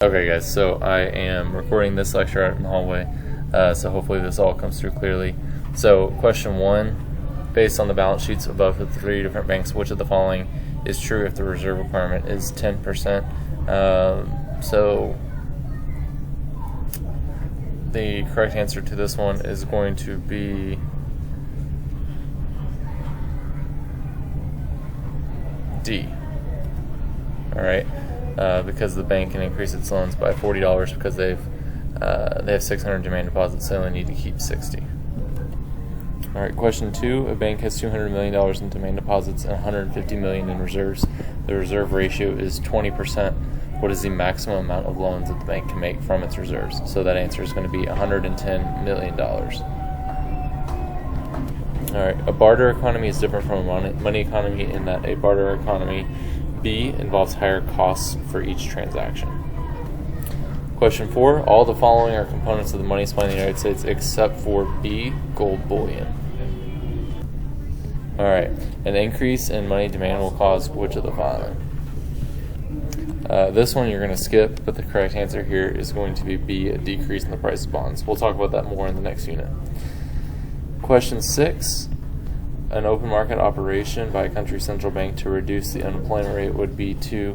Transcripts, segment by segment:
Okay guys, so I am recording this lecture out in the hallway, so hopefully this all comes through clearly. So question 1, based on the balance sheets above the 3 different banks, which of the following is true if the reserve requirement is 10%? So the correct answer to this one is going to be D. Alright. Because the bank can increase its loans by $40 because they have 600 demand deposits, they only need to keep 60. All right, question 2. A bank has $200 million in demand deposits and $150 million in reserves. The reserve ratio is 20%. What is the maximum amount of loans that the bank can make from its reserves? So that answer is going to be $110 million. All right, a barter economy is different from a money economy in that a barter economy B involves higher costs for each transaction. Question 4. All the following are components of the money supply in the United States except for B, gold bullion. Alright, an increase in money demand will cause which of the following? This one you're going to skip, but the correct answer here is going to be B, a decrease in the price of bonds. We'll talk about that more in the next unit. Question 6. An open market operation by a country's central bank to reduce the unemployment rate would be to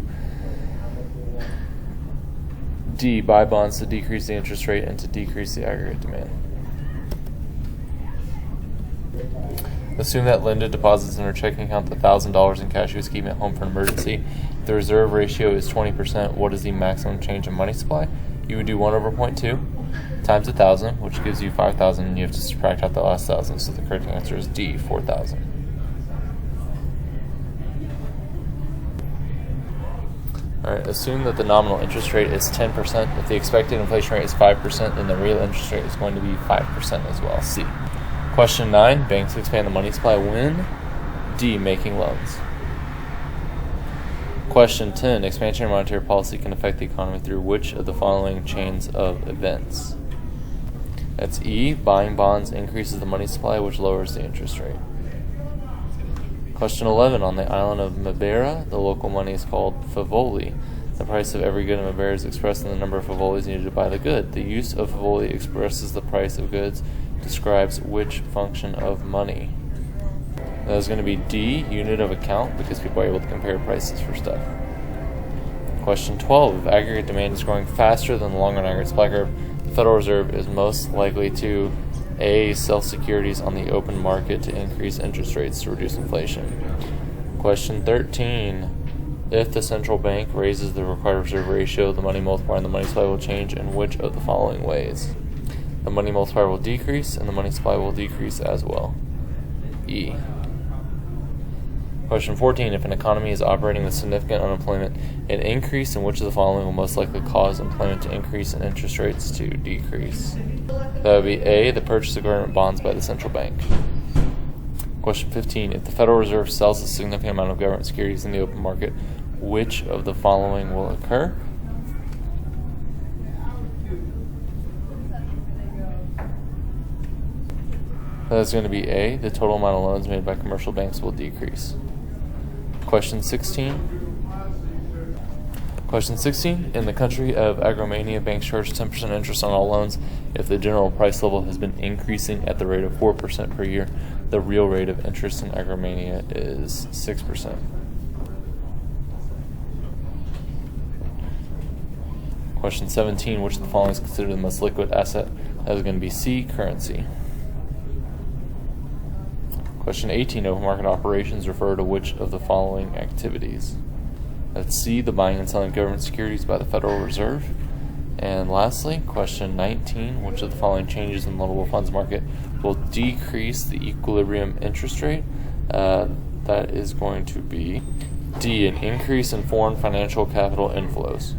D, buy bonds to decrease the interest rate and to decrease the aggregate demand. Assume that Linda deposits in her checking account the $1,000 in cash she was keeping at home for an emergency. The reserve ratio is 20%. What is the maximum change in money supply? You would do 1 over 0.2 times 1,000, which gives you 5,000, and you have to subtract out the last 1,000. So the correct answer is D, 4,000. All right, assume that the nominal interest rate is 10%. If the expected inflation rate is 5%, then the real interest rate is going to be 5% as well. C. Question 9, banks expand the money supply when? D, making loans. Question 10, expansionary monetary policy can affect the economy through which of the following chains of events? That's E, buying bonds increases the money supply, which lowers the interest rate. Question 11, on the island of Madeira, the local money is called favoli. The price of every good in Madeira is expressed in the number of favolis needed to buy the good. The use of favoli expresses the price of goods, describes which function of money? That is going to be D, unit of account, because people are able to compare prices for stuff. Question 12, if aggregate demand is growing faster than the long-run aggregate supply curve, the Federal Reserve is most likely to A, sell securities on the open market to increase interest rates to reduce inflation. Question 13, if the central bank raises the required reserve ratio, the money multiplier and the money supply will change in which of the following ways? The money multiplier will decrease and the money supply will decrease as well. E. Question 14, if an economy is operating with significant unemployment, an increase in which of the following will most likely cause employment to increase and interest rates to decrease? That would be A, the purchase of government bonds by the central bank. Question 15, if the Federal Reserve sells a significant amount of government securities in the open market, which of the following will occur? That is going to be A, the total amount of loans made by commercial banks will decrease. Question 16. Question 16. In the country of Agromania, banks charge 10% interest on all loans if the general price level has been increasing at the rate of 4% per year. The real rate of interest in Agromania is 6%. Question 17. Which of the following is considered the most liquid asset? That is going to be C, currency. Question 18, open market operations refer to which of the following activities? That's C, the buying and selling of government securities by the Federal Reserve. And lastly, question 19, which of the following changes in the loanable funds market will decrease the equilibrium interest rate? That is going to be D, an increase in foreign financial capital inflows.